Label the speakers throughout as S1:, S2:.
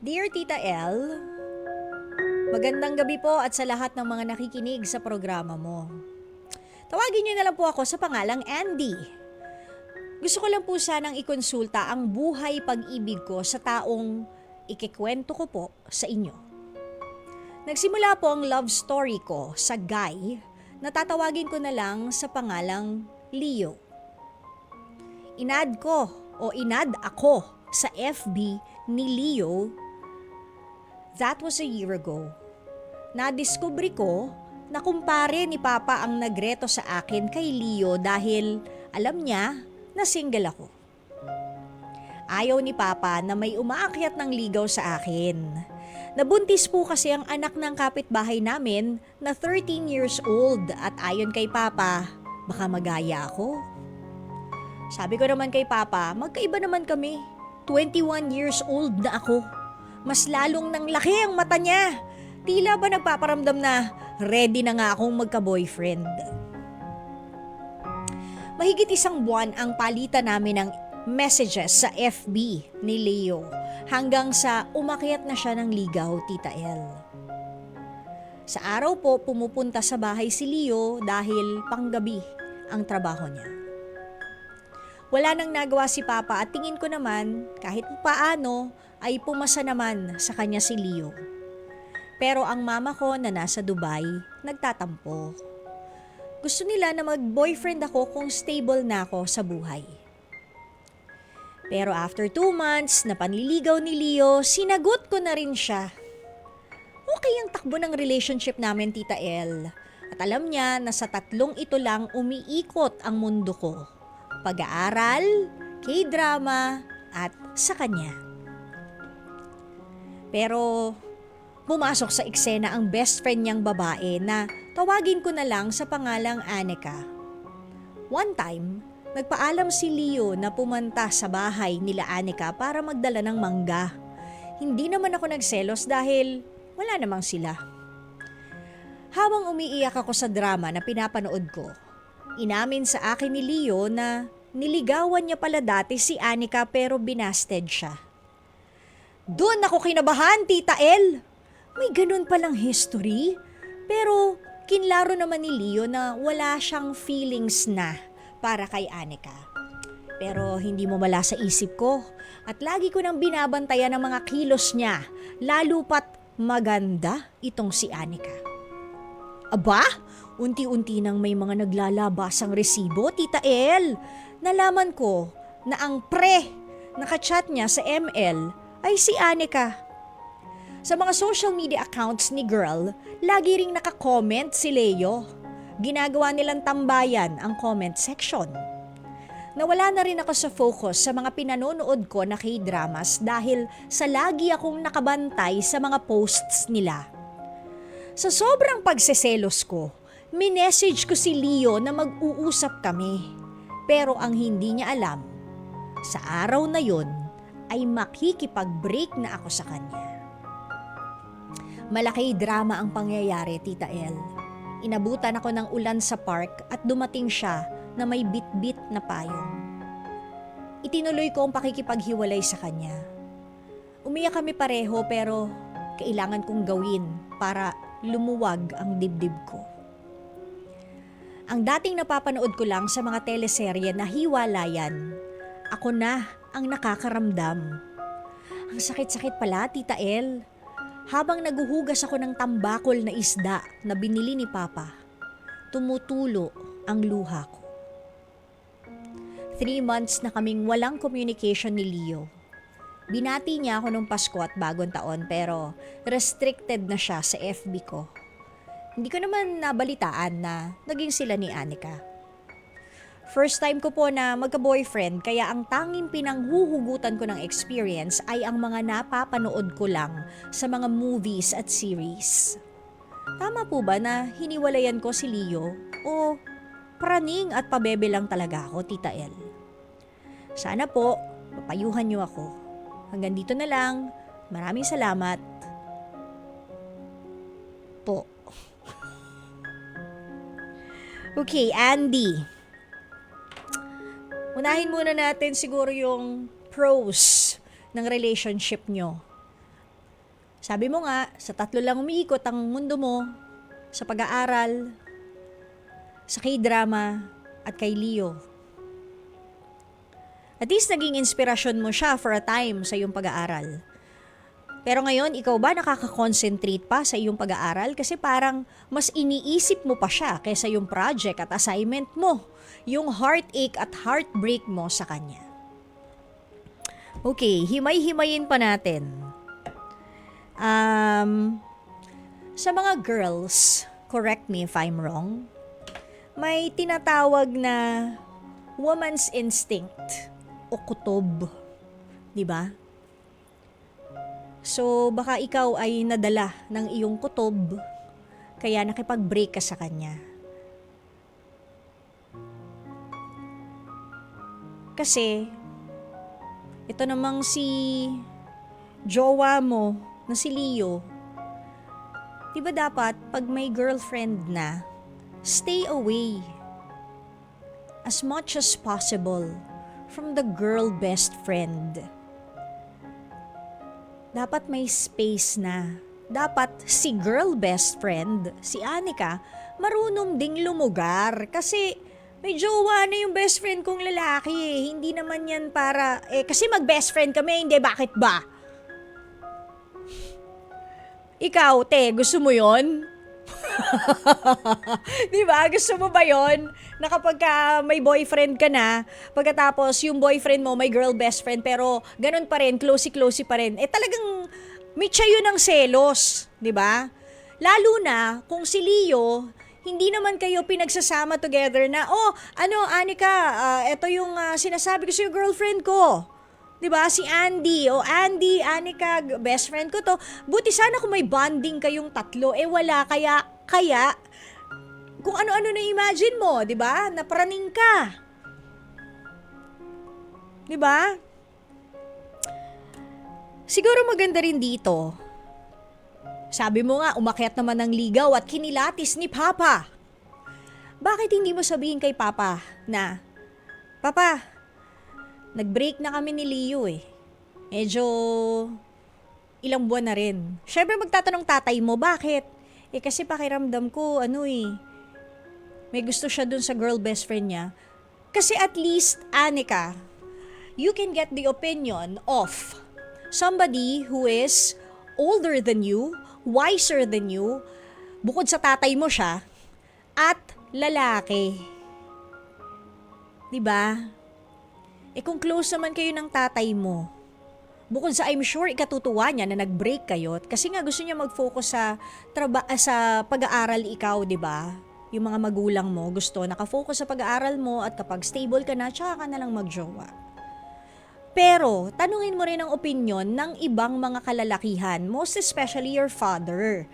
S1: Dear Tita L, magandang gabi po at sa lahat ng mga nakikinig sa programa mo. Tawagin niyo na lang po ako sa pangalang Andy. Gusto ko lang po sanang ikonsulta ang buhay pag-ibig ko sa taong ikikwento ko po sa inyo. Nagsimula po ang love story ko sa guy na tatawagin ko na lang sa pangalang Leo. Inad ako sa FB ni Leo. That was a year ago. Nadiskubre ko na kumpare ni Papa ang nagreto sa akin kay Leo dahil alam niya na single ako. Ayaw ni Papa na may umaakyat ng ligaw sa akin. Nabuntis po kasi ang anak ng kapitbahay namin na 13 years old at ayon kay Papa, baka magaya ako. Sabi ko naman kay Papa, magkaiba naman kami. 21 years old na ako. Mas lalong nang laki ang mata niya. Tila ba nagpaparamdam na ready na nga akong magka-boyfriend. Mahigit isang buwan ang palitan namin ng messages sa FB ni Leo hanggang sa umakyat na siya ng ligaw, Tita L. Sa araw po pumupunta sa bahay si Leo dahil panggabi ang trabaho niya. Wala nang nagawa si Papa at tingin ko naman kahit paano ay pumasa naman sa kanya si Leo. Pero ang mama ko na nasa Dubai, nagtatampo. Gusto nila na mag-boyfriend ako kung stable na ako sa buhay. Pero after 2 months na panliligaw ni Leo, sinagot ko na rin siya. Okay ang takbo ng relationship namin, Tita L. At alam niya na sa 3 ito lang umiikot ang mundo ko. Pag-aaral, K-drama, at sa kanya. Pero pumasok sa eksena ang best friend niyang babae na tawagin ko na lang sa pangalang Anika. One time, nagpaalam si Leo na pumunta sa bahay nila Anika para magdala ng mangga. Hindi naman ako nagselos dahil wala namang sila. Habang umiiyak ako sa drama na pinapanood ko, inamin sa akin ni Leo na niligawan niya pala dati si Anika pero binasted siya. Doon ako kinabahan, Tita L. May ganun palang history. Pero kinlaro naman ni Leo na wala siyang feelings na para kay Anika. Pero hindi mo mala sa isip ko at lagi ko nang binabantayan ang mga kilos niya, lalo pat maganda itong si Anika. Aba, unti-unti nang may mga naglalabasang resibo, Tita L. Nalaman ko na ang nakachat niya sa ML ay si Anika. Sa mga social media accounts ni girl, lagi ring naka-comment si Leo. Ginagawa nilang tambayan ang comment section. Nawala na rin ako sa focus sa mga pinanonood ko na K-dramas dahil sa lagi akong nakabantay sa mga posts nila. Sa sobrang pagseselos ko, minessage ko si Leo na mag-uusap kami. Pero ang hindi niya alam, sa araw na yon ay makikipag-break na ako sa kanya. Malaki drama ang pangyayari, Tita L. Inabutan ako ng ulan sa park at dumating siya na may bit-bit na payong. Itinuloy ko ang pakikipaghiwalay sa kanya. Umiyak kami pareho pero kailangan kong gawin para lumuwag ang dibdib ko. Ang dating napapanood ko lang sa mga teleserye na hiwalayan, ako na ang nakakaramdam. Ang sakit-sakit pala, Tita L. Habang naguhugas ako ng tambakol na isda na binili ni Papa, tumutulo ang luha ko. 3 months na kaming walang communication ni Leo. Binati niya ako nung Pasko at Bagong Taon pero restricted na siya sa FB ko. Hindi ko naman nabalitaan na naging sila ni Anika. First time ko po na magka-boyfriend kaya ang tanging pinanghuhugutan ko ng experience ay ang mga napapanood ko lang sa mga movies at series. Tama po ba na hiniwalayan ko si Leo o praning at pabebe lang talaga ako, Tita L? Sana po, mapayuhan niyo ako. Hanggang dito na lang. Maraming salamat po. Okay, Andy. Unahin muna natin siguro yung pros ng relationship nyo. Sabi mo nga, sa 3 lang umiikot ang mundo mo, sa pag-aaral, sa K-drama, at kay Leo. At least naging inspirasyon mo siya for a time sa iyong pag-aaral. Pero ngayon, ikaw ba nakaka-concentrate pa sa iyong pag-aaral? Kasi parang mas iniisip mo pa siya kaysa yung project at assignment mo. Yung heartache at heartbreak mo sa kanya. Okay, himay-himayin pa natin. Sa mga girls, correct me if I'm wrong, may tinatawag na woman's instinct o kutob, di ba? So, baka ikaw ay nadala ng iyong kutob, kaya nakipag-break ka sa kanya. Kasi, ito namang si jowa mo na si Leo, di ba dapat pag may girlfriend na, stay away as much as possible from the girl best friend. Dapat may space na. Dapat si girl best friend, si Anika, marunong ding lumugar. Kasi may jowa na yung best friend kong lalaki eh. Hindi naman yan para, kasi mag best friend kami, hindi, bakit ba? Ikaw, te, gusto mo yon? Di ba? Gusto mo ba yon? Na kapag may boyfriend ka na, pagkatapos yung boyfriend mo may girl best friend, pero ganun pa rin, closey-closey pa rin. Talagang may tsayo ng selos. Di ba? Lalo na kung si Leo, hindi naman kayo pinagsasama together na, Anika, ito yung sinasabi ko sa yung girlfriend ko. 'Di ba? Si Andy, Andy, Anika, best friend ko to. Buti sana kung may bonding kayong tatlo, wala, kaya kung ano-ano na imagine mo, 'di ba? Napraning ka. 'Di ba? Siguro maganda rin dito. Sabi mo nga, umakyat naman ng ligaw at kinilatis ni Papa. Bakit hindi mo sabihin kay Papa na, Papa, nag-break na kami ni Leo eh. Medyo ilang buwan na rin. Syempre magtatanong tatay mo, bakit? Kasi pakiramdam ko, may gusto siya dun sa girl best friend niya. Kasi at least, Anika, you can get the opinion of somebody who is older than you, wiser than you, bukod sa tatay mo siya, at lalaki. Diba? Kung close naman kayo ng tatay mo, bukod sa I'm sure ikatutuwa niya na nag-break kayo, kasi nga gusto niya mag-focus sa pag-aaral ikaw, di ba? Yung mga magulang mo gusto nakafocus sa pag-aaral mo at kapag stable ka na, tsaka ka na lang magjowa. Pero, tanungin mo rin ang opinion ng ibang mga kalalakihan, most especially your father,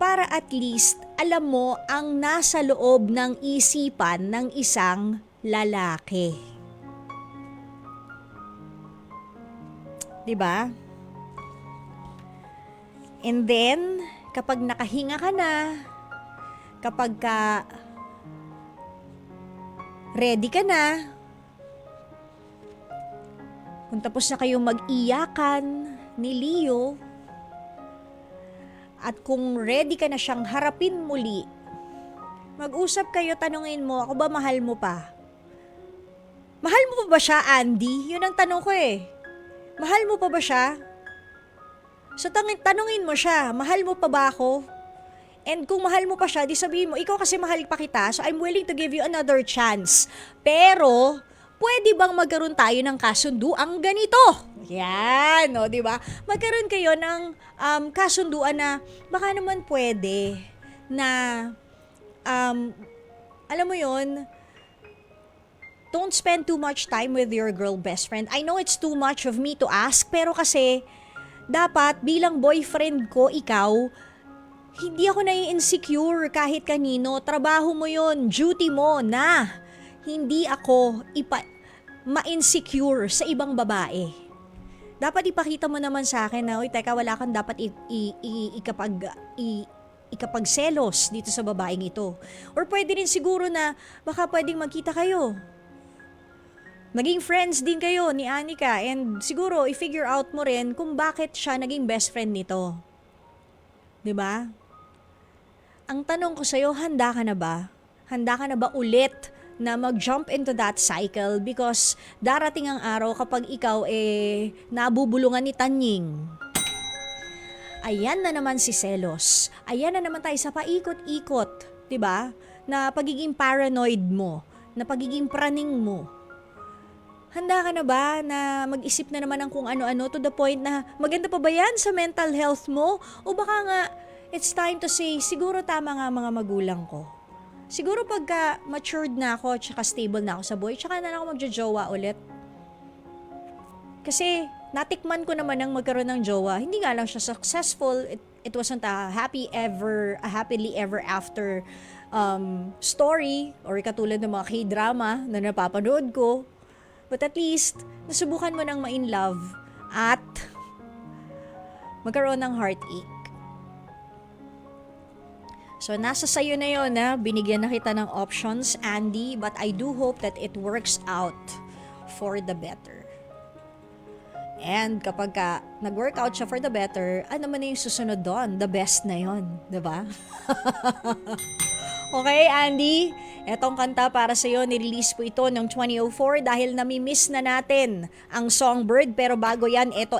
S1: para at least alam mo ang nasa loob ng isipan ng isang lalaki. Diba? And then, kapag nakahinga ka na, kapag ready ka na, kung tapos na kayong mag-iyakan ni Leo, at kung ready ka na siyang harapin muli, mag-usap kayo, tanungin mo, ako ba mahal mo pa? Mahal mo pa ba siya, Andy? Yun ang tanong ko eh. Mahal mo pa ba siya? So tanungin mo siya, mahal mo pa ba ako? And kung mahal mo pa siya, di sabihin mo, ikaw kasi mahal pa kita, so I'm willing to give you another chance. Pero, pwede bang magkaroon tayo ng kasunduang ganito? Yan, no, di ba? Magkaroon kayo ng kasunduan na baka naman pwede na, alam mo yon, don't spend too much time with your girl best friend. I know it's too much of me to ask, pero kasi dapat bilang boyfriend ko, ikaw, hindi ako nai-insecure kahit kanino. Trabaho mo yon, duty mo na hindi ako ma-insecure sa ibang babae. Dapat ipakita mo naman sa akin na, teka, wala kang dapat ikapagselos dito sa babaeng ito. Or pwede rin siguro na baka pwedeng magkita kayo. Naging friends din kayo ni Anika and siguro i-figure out mo rin kung bakit siya naging best friend nito. 'Di ba? Ang tanong ko sa'yo, handa ka na ba? Handa ka na ba ulit na mag-jump into that cycle? Because darating ang araw kapag ikaw nabubulungan ni Tanying. Ayan na naman si selos. Ayan na naman tayo sa paikot-ikot, 'di ba? Na pagiging paranoid mo, na pagiging praning mo. Handa ka na ba na mag-isip na naman ng kung ano-ano to the point na maganda pa ba yan sa mental health mo? O baka nga, it's time to say, siguro tama nga mga magulang ko. Siguro pagka matured na ako, tsaka stable na ako sa buhay, tsaka na ako magjojowa ulit. Kasi natikman ko naman ang magkaroon ng jowa. Hindi nga lang siya successful. It wasn't a happily ever after story or katulad ng mga K-drama na napapanood ko. But at least, nasubukan mo nang ma-in love at magkaroon ng heartache. So, nasa sayo na yun na binigyan na kita ng options, Andy, but I do hope that it works out for the better. And kapag nag-work out siya for the better, ano man na yung susunod doon? The best na yun, diba? Okay, Andy? Etong kanta para sa'yo, nirelease po ito noong 2004 dahil nami-miss na natin ang Songbird. Pero bago yan, eto.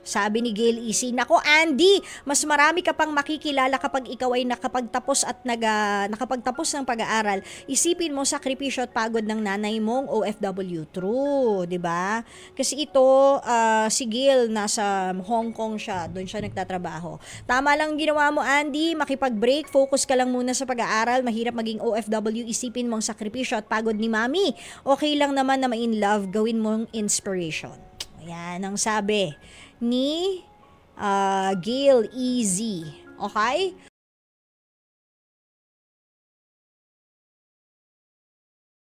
S1: Sabi ni Gail Easy, nako Andy, mas marami ka pang makikilala kapag ikaw ay nakapagtapos at nakapagtapos ng pag-aaral. Isipin mo sakripisyo at pagod ng nanay mong OFW. True, di ba? Kasi ito, si Gail, nasa Hong Kong siya. Doon siya nagtatrabaho. Tama lang ginawa mo, Andy. Makipag-break, focus ka lang muna sa pag-aaral. Mahirap maging OFW. Isipin mong sakripisyo at pagod ni mami. Okay lang naman na ma-in love, gawin mong inspiration. Ayan ang sabi ni Gail Easy. Okay?